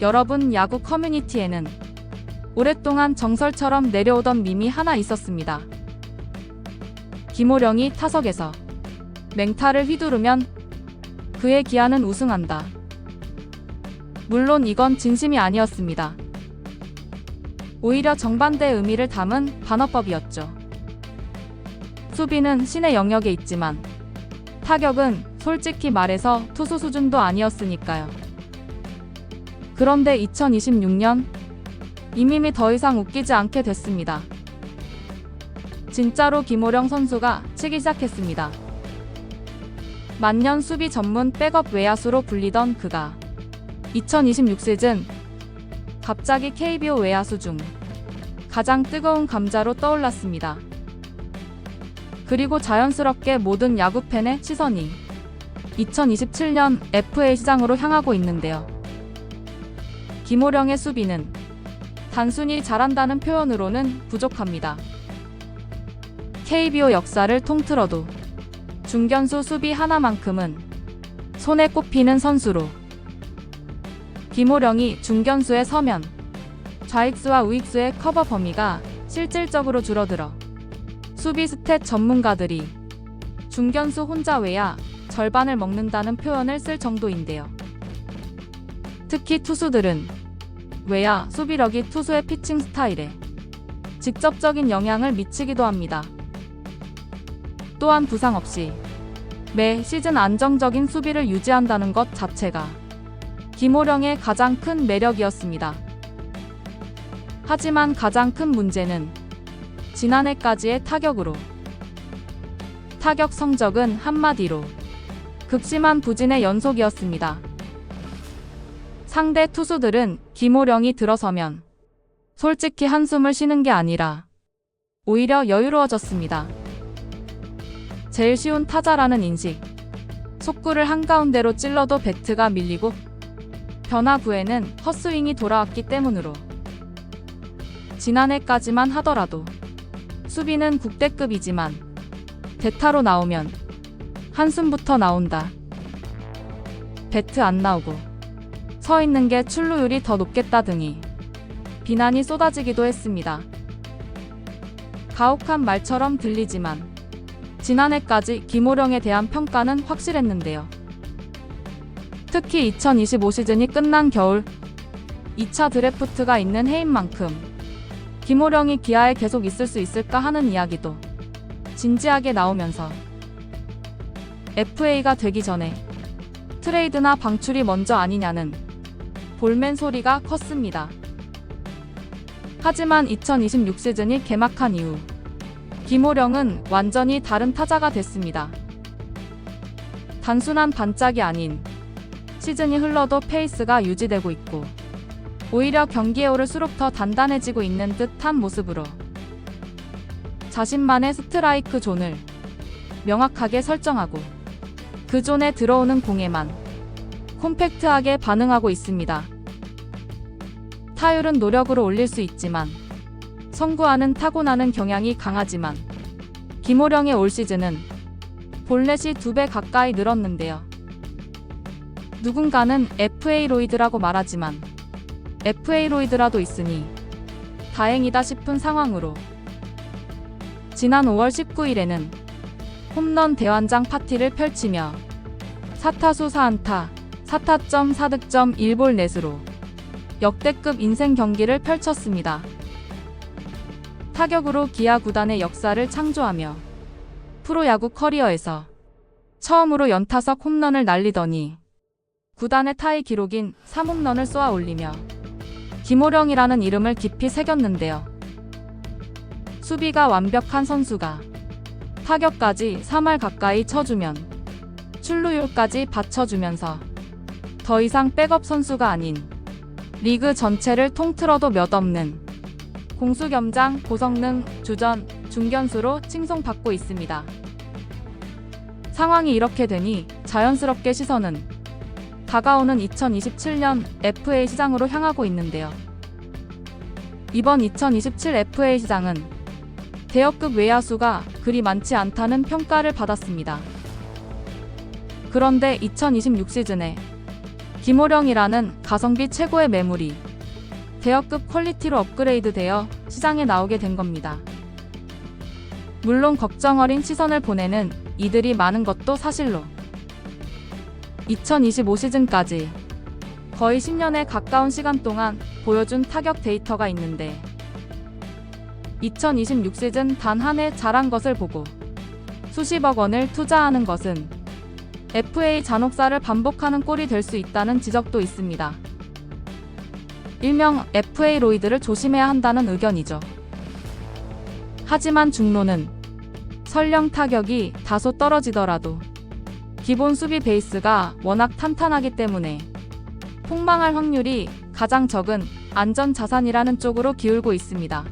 여러분, 야구 커뮤니티에는 오랫동안 정설처럼 내려오던 밈이 하나 있었습니다. 김호령이 타석에서 맹타를 휘두르면 그의 기아는 우승한다. 물론 이건 진심이 아니었습니다. 오히려 정반대의 의미를 담은 반어법이었죠. 수비는 신의 영역에 있지만 타격은 솔직히 말해서 투수 수준도 아니었으니까요. 그런데 2026년 이 밈이 더 이상 웃기지 않게 됐습니다. 진짜로 김호령 선수가 치기 시작했습니다. 만년 수비 전문 백업 외야수로 불리던 그가 2026 시즌 갑자기 KBO 외야수 중 가장 뜨거운 감자로 떠올랐습니다. 그리고 자연스럽게 모든 야구팬의 시선이 2027년 FA 시장으로 향하고 있는데요. 김호령의 수비는 단순히 잘한다는 표현으로는 부족합니다. KBO 역사를 통틀어도 중견수 수비 하나만큼은 손에 꼽히는 선수로 김호령이 중견수에 서면 좌익수와 우익수의 커버 범위가 실질적으로 줄어들어 수비 스탯 전문가들이 중견수 혼자 외야 절반을 먹는다는 표현을 쓸 정도인데요. 특히 투수들은 외야 수비력이 투수의 피칭 스타일에 직접적인 영향을 미치기도 합니다. 또한 부상 없이 매 시즌 안정적인 수비를 유지한다는 것 자체가 김호령의 가장 큰 매력이었습니다. 하지만 가장 큰 문제는 지난해까지의 타격으로 타격 성적은 한마디로 극심한 부진의 연속이었습니다. 상대 투수들은 김호령이 들어서면 솔직히 한숨을 쉬는 게 아니라 오히려 여유로워졌습니다. 제일 쉬운 타자라는 인식, 속구를 한가운데로 찔러도 배트가 밀리고 변화구에는 헛스윙이 돌아왔기 때문으로 지난해까지만 하더라도 수비는 국대급이지만 대타로 나오면 한숨부터 나온다. 배트 안 나오고 서 있는 게 출루율이 더 높겠다 등이 비난이 쏟아지기도 했습니다. 가혹한 말처럼 들리지만 지난해까지 김호령에 대한 평가는 확실했는데요. 특히 2025 시즌이 끝난 겨울 2차 드래프트가 있는 해인 만큼 김호령이 기아에 계속 있을 수 있을까 하는 이야기도 진지하게 나오면서 FA가 되기 전에 트레이드나 방출이 먼저 아니냐는 볼멘 소리가 컸습니다. 하지만 2026 시즌이 개막한 이후 김호령은 완전히 다른 타자가 됐습니다. 단순한 반짝이 아닌 시즌이 흘러도 페이스가 유지되고 있고 오히려 경기에 오를수록 더 단단해지고 있는 듯한 모습으로 자신만의 스트라이크 존을 명확하게 설정하고 그 존에 들어오는 공에만 콤팩트하게 반응하고 있습니다. 타율은 노력으로 올릴 수 있지만 성구하는 타고나는 경향이 강하지만 김호령의 올 시즌은 볼넷이 2배 가까이 늘었는데요. 누군가는 FA로이드라고 말하지만 FA로이드라도 있으니 다행이다 싶은 상황으로 지난 5월 19일에는 홈런 대환장 파티를 펼치며 4타수 4안타, 4타점 4득점 1볼 넷으로 역대급 인생 경기를 펼쳤습니다. 타격으로 기아 구단의 역사를 창조하며 프로야구 커리어에서 처음으로 연타석 홈런을 날리더니 구단의 타이 기록인 3홈런을 쏘아 올리며 김호령이라는 이름을 깊이 새겼는데요. 수비가 완벽한 선수가 타격까지 3할 가까이 쳐주면 출루율까지 받쳐주면서 더 이상 백업 선수가 아닌 리그 전체를 통틀어도 몇 없는 공수 겸장 고성능 주전 중견수로 칭송받고 있습니다. 상황이 이렇게 되니 자연스럽게 시선은 다가오는 2027년 FA 시장으로 향하고 있는데요. 이번 2027 FA 시장은 대여급 외야수가 그리 많지 않다는 평가를 받았습니다. 그런데 2026 시즌에 김호령이라는 가성비 최고의 매물이 대여급 퀄리티로 업그레이드되어 시장에 나오게 된 겁니다. 물론 걱정 어린 시선을 보내는 이들이 많은 것도 사실로 2025 시즌까지 거의 10년에 가까운 시간 동안 보여준 타격 데이터가 있는데 2026 시즌 단 한 해 잘한 것을 보고 수십억 원을 투자하는 것은 FA 잔혹사를 반복하는 꼴이 될 수 있다는 지적도 있습니다. 일명 FA 로이드를 조심해야 한다는 의견이죠. 하지만 중로는 설령 타격이 다소 떨어지더라도 기본 수비 베이스가 워낙 탄탄하기 때문에 폭망할 확률이 가장 적은 안전 자산이라는 쪽으로 기울고 있습니다.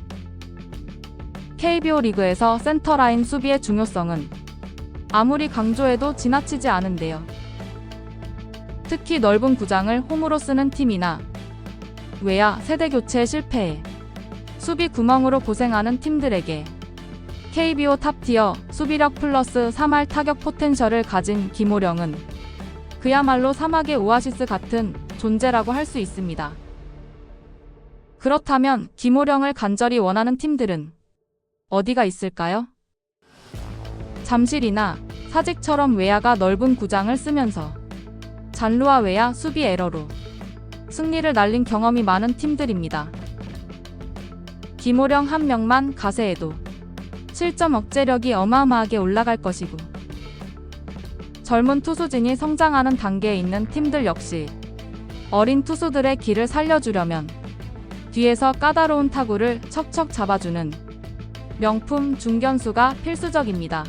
KBO 리그에서 센터라인 수비의 중요성은 아무리 강조해도 지나치지 않은데요. 특히 넓은 구장을 홈으로 쓰는 팀이나 외야 세대 교체 실패에 수비 구멍으로 고생하는 팀들에게 KBO 탑티어 수비력 플러스 3할 타격 포텐셜을 가진 김호령은 그야말로 사막의 오아시스 같은 존재라고 할 수 있습니다. 그렇다면 김호령을 간절히 원하는 팀들은 어디가 있을까요? 잠실이나 사직처럼 외야가 넓은 구장을 쓰면서 잔루와 외야 수비 에러로 승리를 날린 경험이 많은 팀들입니다. 김호령 한 명만 가세해도 실점 억제력이 어마어마하게 올라갈 것이고 젊은 투수진이 성장하는 단계에 있는 팀들 역시 어린 투수들의 길을 살려주려면 뒤에서 까다로운 타구를 척척 잡아주는 명품 중견수가 필수적입니다.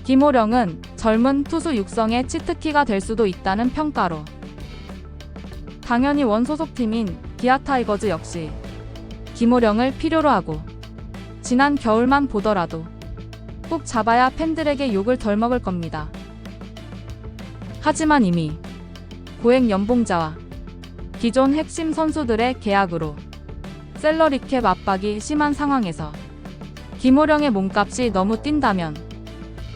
김호령은 젊은 투수 육성의 치트키가 될 수도 있다는 평가로 당연히 원소속팀인 기아 타이거즈 역시 김호령을 필요로 하고 지난 겨울만 보더라도 꼭 잡아야 팬들에게 욕을 덜 먹을 겁니다. 하지만 이미 고액 연봉자와 기존 핵심 선수들의 계약으로 셀러리캡 압박이 심한 상황에서 김호령의 몸값이 너무 뛴다면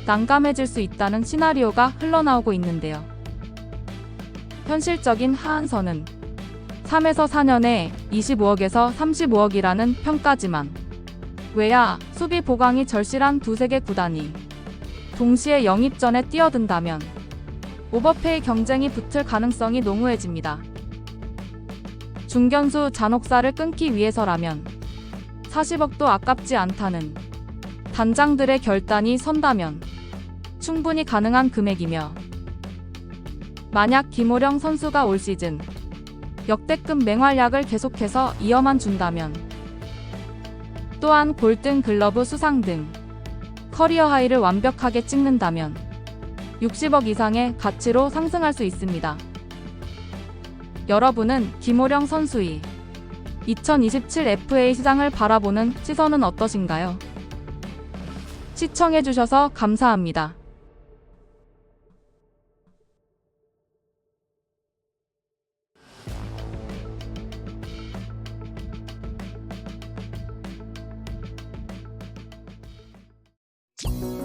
난감해질 수 있다는 시나리오가 흘러나오고 있는데요. 현실적인 하한선은 3에서 4년에 25억에서 35억이라는 평가지만 외야, 수비 보강이 절실한 두세 개 구단이 동시에 영입전에 뛰어든다면 오버페이 경쟁이 붙을 가능성이 농후해집니다. 중견수 잔혹사를 끊기 위해서라면 40억도 아깝지 않다는 단장들의 결단이 선다면 충분히 가능한 금액이며 만약 김호령 선수가 올 시즌 역대급 맹활약을 계속해서 이어만 준다면 또한 골든 글러브 수상 등 커리어 하이를 완벽하게 찍는다면 60억 이상의 가치로 상승할 수 있습니다. 여러분은 김호령 선수의 2027 FA 시장을 바라보는 시선은 어떠신가요? 시청해주셔서 감사합니다. you